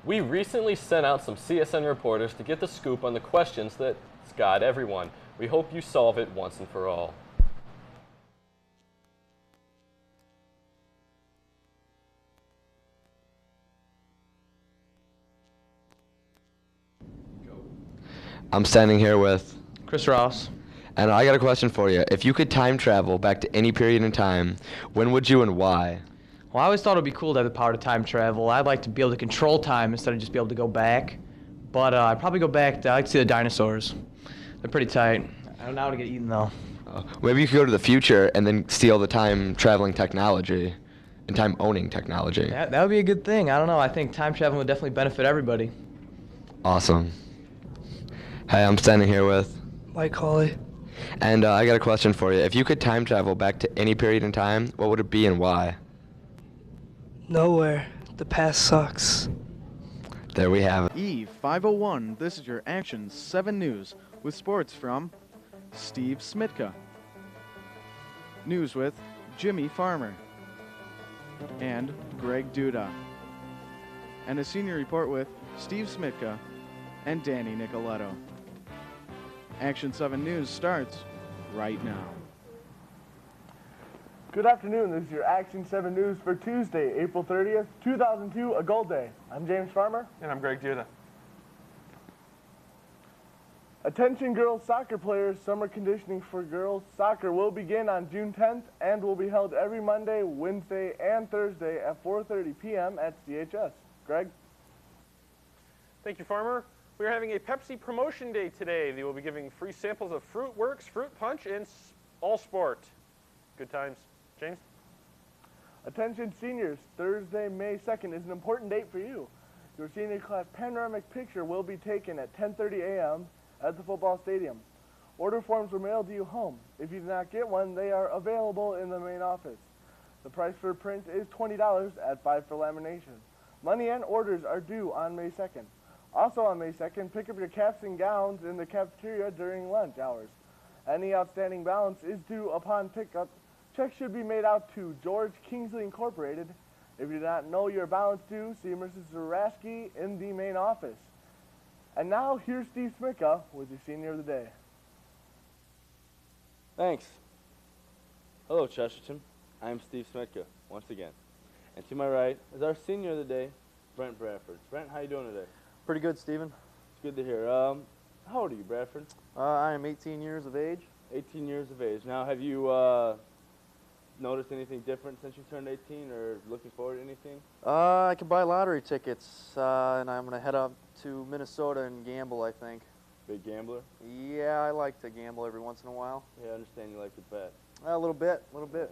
We recently sent out some CSN reporters to get the scoop on the questions that's got everyone. We hope you solve it once and for all. I'm standing here with Chris Ross. And I got a question for you. If you could time travel back to any period in time, when would you and why? Well, I always thought it would be cool to have the power to time travel. I'd like to be able to control time instead of just be able to go back. But I'd probably go back. I like to see the dinosaurs. They're pretty tight. I don't know how to get eaten, though. Maybe you could go to the future and then steal the time-traveling technology and time-owning technology. That would be a good thing. I don't know. I think time traveling would definitely benefit everybody. Awesome. Hey, I'm standing here with Mike Hawley. And I got a question for you. If you could time travel back to any period in time, what would it be and why? Nowhere. The past sucks. There we have it. Eve 501, this is your Action 7 News with sports from Steve Smitka. News with Jimmy Farmer and Greg Duda. And a senior report with Steve Smitka and Danny Nicoletto. Action 7 News starts right now. Good afternoon. This is your Action 7 News for Tuesday, April 30th, 2002, a gold day. I'm James Farmer. And I'm Greg Duda. Attention girls soccer players, summer conditioning for girls soccer will begin on June 10th and will be held every Monday, Wednesday, and Thursday at 4:30 p.m. at CHS. Greg? Thank you, Farmer. We are having a Pepsi promotion day today. They will be giving free samples of Fruit Works, Fruit Punch, and All Sport. Good times. James? Attention seniors, Thursday, May 2nd is an important date for you. Your senior class panoramic picture will be taken at 10:30 a.m. at the football stadium. Order forms were mailed to you home. If you did not get one, they are available in the main office. The price for print is $20 at $5 for lamination. Money and orders are due on May 2nd. Also on May 2nd, pick up your caps and gowns in the cafeteria during lunch hours. Any outstanding balance is due upon pickup. Checks should be made out to George Kingsley Incorporated. If you do not know your balance due, see Mrs. Zaraski in the main office. And now, here's Steve Smitka with your Senior of the Day. Thanks. Hello, Chesterton. I'm Steve Smitka, once again. And to my right is our Senior of the Day, Brent Bradford. Brent, how you doing today? Pretty good, Stephen. It's good to hear. How old are you, Bradford? I am 18 years of age. 18 years of age. Now, have you noticed anything different since you turned 18 or looking forward to anything? I can buy lottery tickets, and I'm going to head up to Minnesota and gamble, I think. Big gambler? Yeah, I like to gamble every once in a while. Yeah, I understand you like to bet. A little bit, a little bit.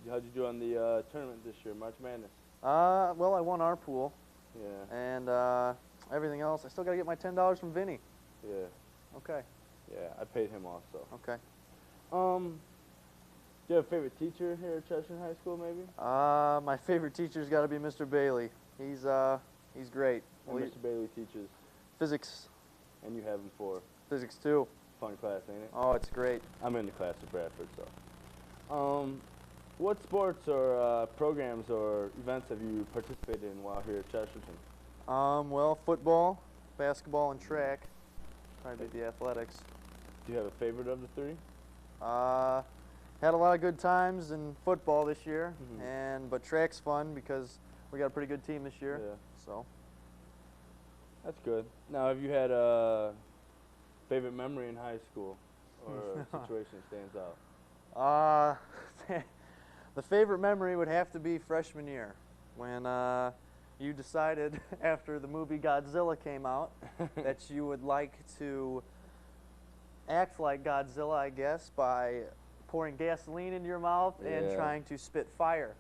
Yeah. How'd you do on the tournament this year, March Madness? Well, I won our pool. Yeah. And everything else, I still got to get my $10 from Vinny. Yeah. Okay. Yeah, I paid him also. Okay. Do you have a favorite teacher here at Chesterton High School, maybe? My favorite teacher's got to be Mr. Bailey. He's great. Well, Mr. Bailey teaches physics. And you have him for? Physics too. Fun class, ain't it? Oh, it's great. I'm in the class at Bradford, so. What sports or programs or events have you participated in while here at Chesterton? Well, football, basketball, and track. Trying to do the athletics. Do you have a favorite of the three? Had a lot of good times in football this year, Mm-hmm. but track's fun because we got a pretty good team this year. Yeah. So. That's good. Now, have you had a favorite memory in high school or a situation that stands out? The favorite memory would have to be freshman year when you decided after the movie Godzilla came out that you would like to act like Godzilla, I guess, by pouring gasoline into your mouth and trying to spit fire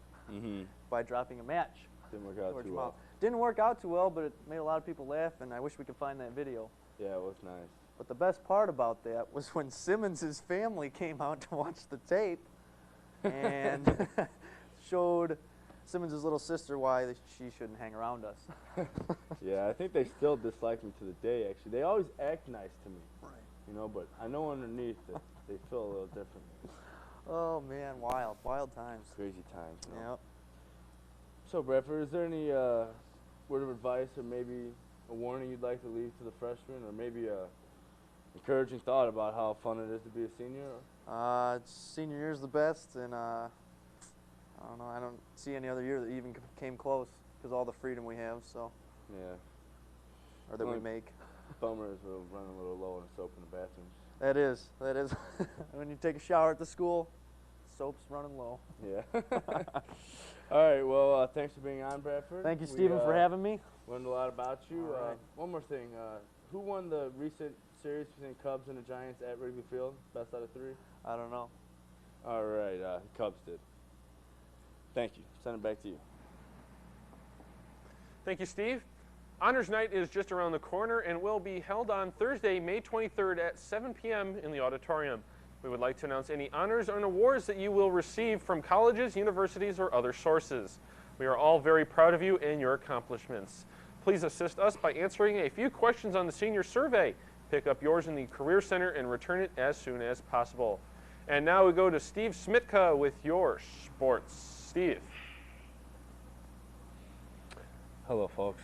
by dropping a match. Didn't work out too well. Didn't work out too well, but it made a lot of people laugh, and I wish we could find that video. Yeah, it was nice. But the best part about that was when Simmons' family came out to watch the tape and showed Simmons' little sister why she shouldn't hang around us. Yeah, I think they still dislike me to the day, actually. They always act nice to me. Right. You know, but I know underneath that they feel a little different. Oh, man, wild times. Crazy times, you know? Yep. So, Bradford, is there any word of advice or maybe a warning you'd like to leave to the freshmen, or maybe a encouraging thought about how fun it is to be a senior? Senior year's the best, and I don't know. I don't see any other year that even came close because all the freedom we have. So. Yeah. Or that we make. Bummer is we're running a little low on soap in the bathrooms. That is. That is. When you take a shower at the school, soap's running low. Yeah. All right. Well, thanks for being on, Bradford. Thank you, Stephen, for having me. Learned a lot about you. Right. One more thing. Who won the recent series between Cubs and the Giants at Wrigley Field? Best out of 3? I don't know. All right. Cubs did. Thank you. Send it back to you. Thank you, Steve. Honors Night is just around the corner and will be held on Thursday, May 23rd at 7 p.m. in the auditorium. We would like to announce any honors and awards that you will receive from colleges, universities, or other sources. We are all very proud of you and your accomplishments. Please assist us by answering a few questions on the senior survey. Pick up yours in the Career Center and return it as soon as possible. And now we go to Steve Smitka with your sports. Steve. Hello, folks.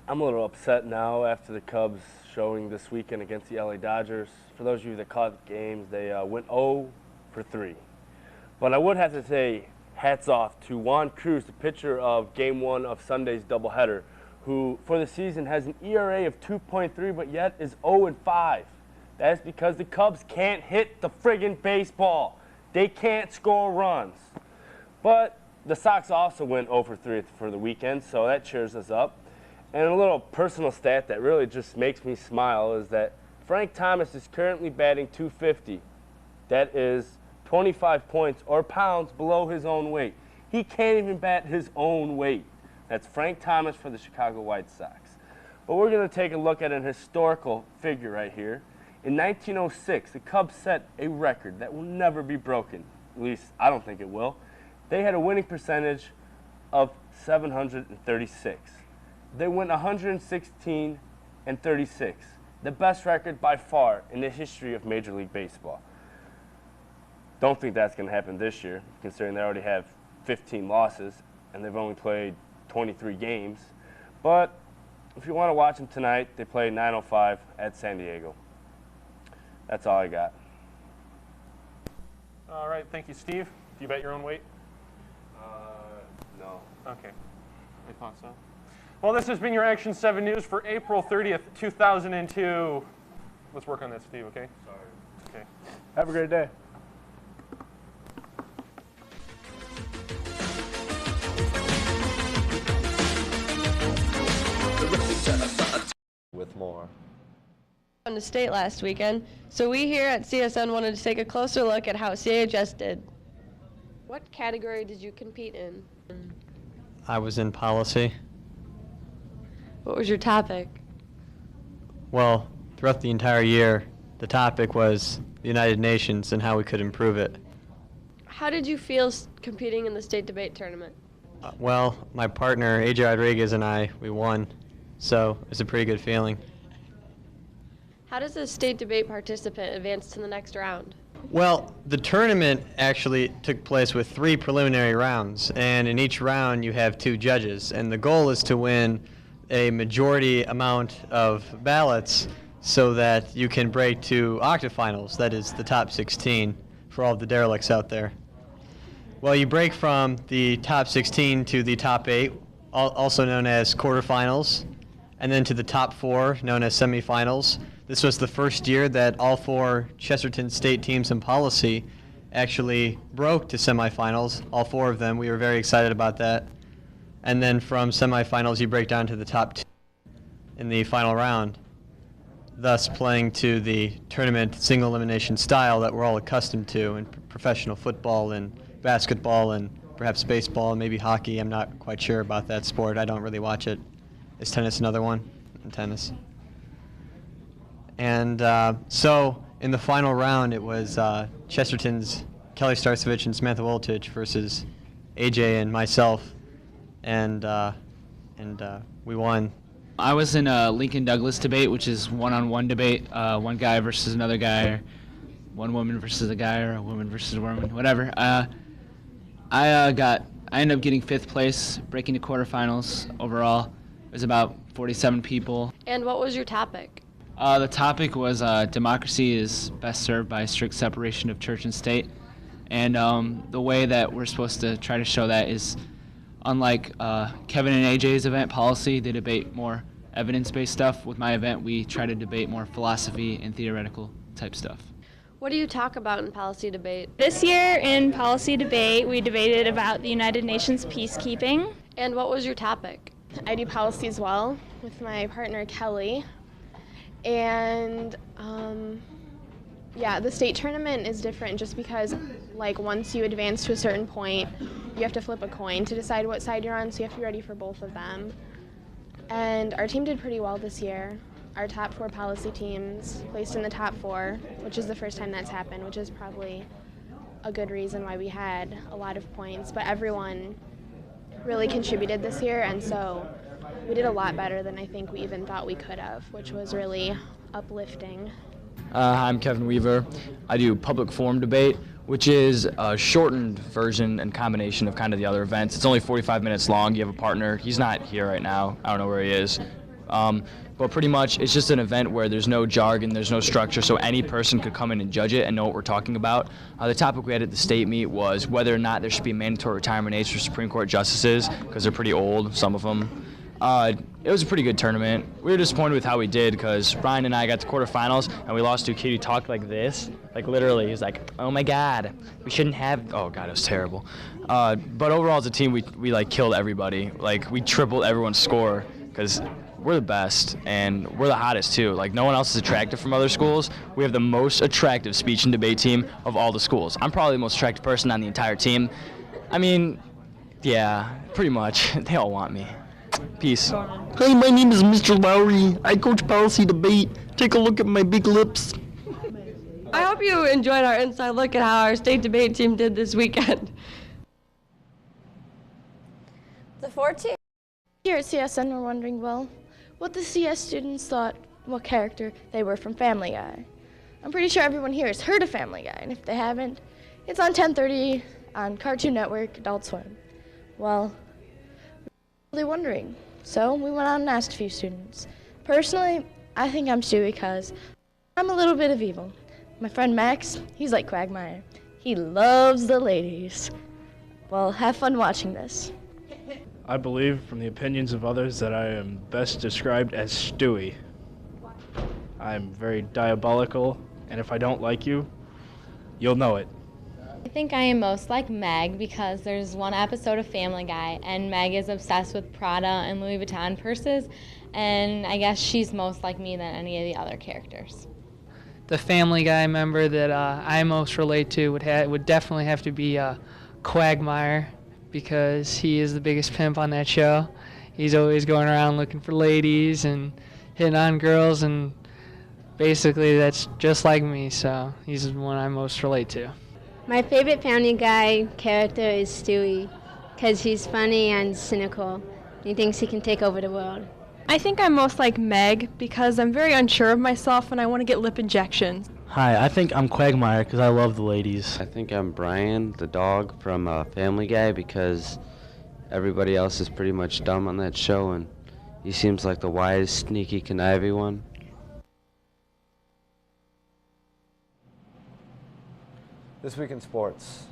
I'm a little upset now after the Cubs showing this weekend against the LA Dodgers. For those of you that caught the games, they went 0 for 3. But I would have to say hats off to Juan Cruz, the pitcher of Game 1 of Sunday's doubleheader, who for the season has an ERA of 2.3 but yet is 0-5. That's because the Cubs can't hit the friggin' baseball. They can't score runs. But the Sox also went 0 for 3 for the weekend, so that cheers us up. And a little personal stat that really just makes me smile is that Frank Thomas is currently batting .250. That is 25 points or pounds below his own weight. He can't even bat his own weight. That's Frank Thomas for the Chicago White Sox. But we're going to take a look at an historical figure right here. In 1906, the Cubs set a record that will never be broken. At least, I don't think it will. They had a winning percentage of 736. They went 116-36, the best record by far in the history of Major League Baseball. Don't think that's going to happen this year, considering they already have 15 losses and they've only played 23 games. But if you want to watch them tonight, they play 9:05 at San Diego. That's all I got. All right, thank you, Steve. Do you bet your own weight? No. Okay, I thought so. Well, this has been your Action 7 News for April 30th, 2002. Let's work on that, Steve, okay? Sorry. Okay. Have a great day. With more. On the state last weekend, so we here at CSN wanted to take a closer look at how CHS did. What category did you compete in? I was in policy. What was your topic? Well, throughout the entire year, the topic was the United Nations and how we could improve it. How did you feel competing in the state debate tournament? Well, my partner, AJ Rodriguez, and we won, so it was a pretty good feeling. How does a state debate participant advance to the next round? Well, the tournament actually took place with 3 preliminary rounds, and in each round you have 2 judges, and the goal is to win a majority amount of ballots so that you can break to octafinals, that is the top 16 for all of the derelicts out there. Well, you break from the top 16 to the top 8, also known as quarterfinals, and then to the top 4, known as semifinals. This was the first year that all 4 Chesterton State teams in policy actually broke to semifinals, all 4 of them. We were very excited about that. And then from semifinals, you break down to the top 2 in the final round, thus playing to the tournament single elimination style that we're all accustomed to in professional football and basketball and perhaps baseball and maybe hockey. I'm not quite sure about that sport. I don't really watch it. Is tennis another one? Tennis. And so in the final round, it was Chesterton's Kelly Starcevich and Samantha Wiletich versus AJ and myself. And we won. I was in a Lincoln Douglas debate, which is one-on-one debate, one guy versus another guy, or one woman versus a guy, or a woman versus a woman, whatever. I I ended up getting 5th place, breaking to quarterfinals overall. It was about 47 people. And what was your topic? The topic was democracy is best served by strict separation of church and state. And the way that we're supposed to try to show that is, unlike Kevin and AJ's event, policy, they debate more evidence-based stuff. With my event, we try to debate more philosophy and theoretical type stuff. What do you talk about in policy debate? This year in policy debate, we debated about the United Nations peacekeeping. And what was your topic? I do policy as well with my partner Kelly. And yeah, the state tournament is different just because, like, once you advance to a certain point, you have to flip a coin to decide what side you're on, so you have to be ready for both of them. And our team did pretty well this year. Our top 4 policy teams placed in the top 4, which is the first time that's happened, which is probably a good reason why we had a lot of points. But everyone really contributed this year, and so we did a lot better than I think we even thought we could have, which was really uplifting. I'm Kevin Weaver. I do public forum debate, which is a shortened version and combination of kind of the other events. It's only 45 minutes long. You have a partner. He's not here right now. I don't know where he is. But pretty much it's just an event where there's no jargon, there's no structure, so any person could come in and judge it and know what we're talking about. The topic we had at the state meet was whether or not there should be mandatory retirement age for Supreme Court justices, because they're pretty old, some of them. It was a pretty good tournament. We were disappointed with how we did because Brian and I got to quarterfinals and we lost to a kid who talked like this. Like literally, he was like, "Oh my God, we shouldn't have." Oh God, it was terrible. But overall, as a team, we like killed everybody. Like we tripled everyone's score because we're the best and we're the hottest too. Like no one else is attractive from other schools. We have the most attractive speech and debate team of all the schools. I'm probably the most attractive person on the entire team. I mean, yeah, pretty much. They all want me. Peace. Hi, my name is Mr. Lowry. I coach policy debate. Take a look at my big lips. I hope you enjoyed our inside look at how our state debate team did this weekend. The 14 here at CSN were wondering, well, what the CS students thought, what character they were from Family Guy. I'm pretty sure everyone here has heard of Family Guy, and if they haven't, it's on 10:30 on Cartoon Network, Adult Swim. Well, really wondering. So we went out and asked a few students. Personally, I think I'm Stewie because I'm a little bit of evil. My friend Max, he's like Quagmire. He loves the ladies. Well, have fun watching this. I believe from the opinions of others that I am best described as Stewie. I'm very diabolical, and if I don't like you, you'll know it. I think I am most like Meg because there's one episode of Family Guy and Meg is obsessed with Prada and Louis Vuitton purses, and I guess she's most like me than any of the other characters. The Family Guy member that I most relate to would definitely have to be Quagmire because he is the biggest pimp on that show. He's always going around looking for ladies and hitting on girls, and basically that's just like me, so he's the one I most relate to. My favorite Family Guy character is Stewie because he's funny and cynical. He thinks he can take over the world. I think I'm most like Meg because I'm very unsure of myself and I want to get lip injections. Hi, I think I'm Quagmire because I love the ladies. I think I'm Brian, the dog from Family Guy, because everybody else is pretty much dumb on that show and he seems like the wise, sneaky, conniving one. This week in sports.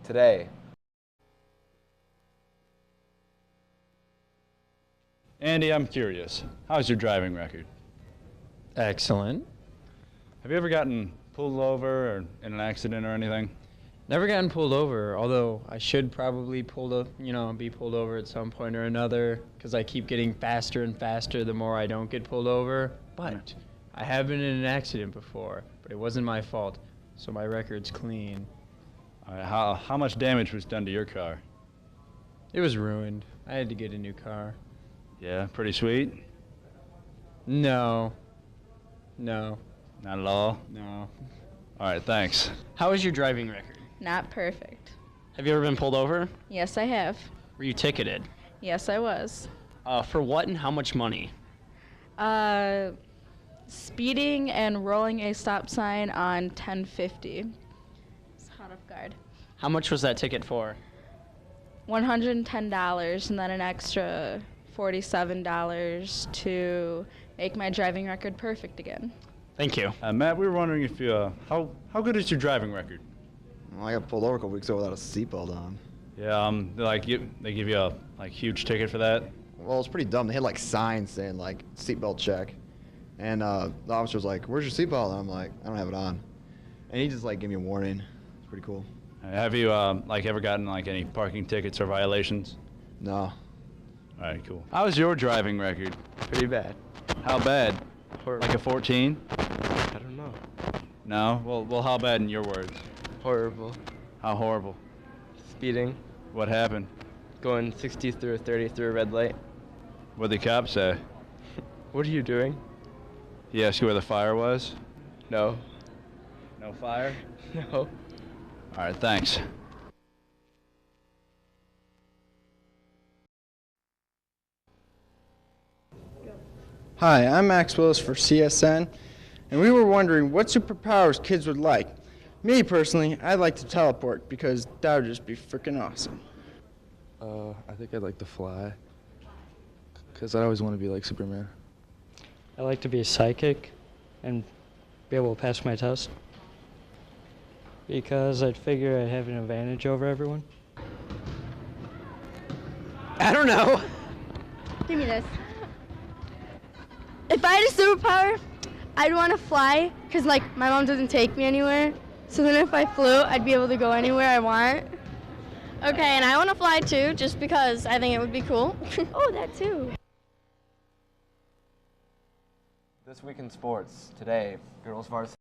Today. Andy, I'm curious. How's your driving record? Excellent. Have you ever gotten pulled over or in an accident or anything? Never gotten pulled over, although I should probably be pulled over at some point or another because I keep getting faster and faster the more I don't get pulled over. But I have been in an accident before, but it wasn't my fault. So my record's clean. All right, how much damage was done to your car? It was ruined. I had to get a new car. Yeah, pretty sweet? No. No. Not at all? No. All right, thanks. How was your driving record? Not perfect. Have you ever been pulled over? Yes, I have. Were you ticketed? Yes, I was. For what and how much money? Speeding and rolling a stop sign on 1050. It's caught off guard. How much was that ticket for? $110 and then an extra $47 to make my driving record perfect again. Thank you. Matt, we were wondering if you, how good is your driving record? Well, I got pulled over a couple weeks ago without a seatbelt on. Yeah, they give you a huge ticket for that? Well, it's pretty dumb. They had signs saying seatbelt check, and the officer was like, "Where's your seatbelt?" And I'm like, "I don't have it on," and he just gave me a warning. It's pretty cool. Have you ever gotten any parking tickets or violations? No. All right, cool. How's your driving record? Pretty bad. How bad? Horrible. Like a 14? I don't know. No? Well, how bad in your words? Horrible. How horrible? Speeding. What happened? Going 60 through a 30 through a red light. What'd the cops say? What are you doing? He asked you where the fire was? No. No fire? No. All right, thanks. Hi, I'm Max Willis for CSN, and we were wondering what superpowers kids would like. Me, personally, I'd like to teleport because that would just be freaking awesome. I think I'd like to fly, because I always want to be like Superman. I like to be a psychic and be able to pass my test, because I'd figure I'd have an advantage over everyone. I don't know. Give me this. If I had a superpower, I'd want to fly, because my mom doesn't take me anywhere. So then if I flew, I'd be able to go anywhere I want. Okay, and I want to fly too, just because I think it would be cool. Oh, that too. This week in sports, today, girls varsity.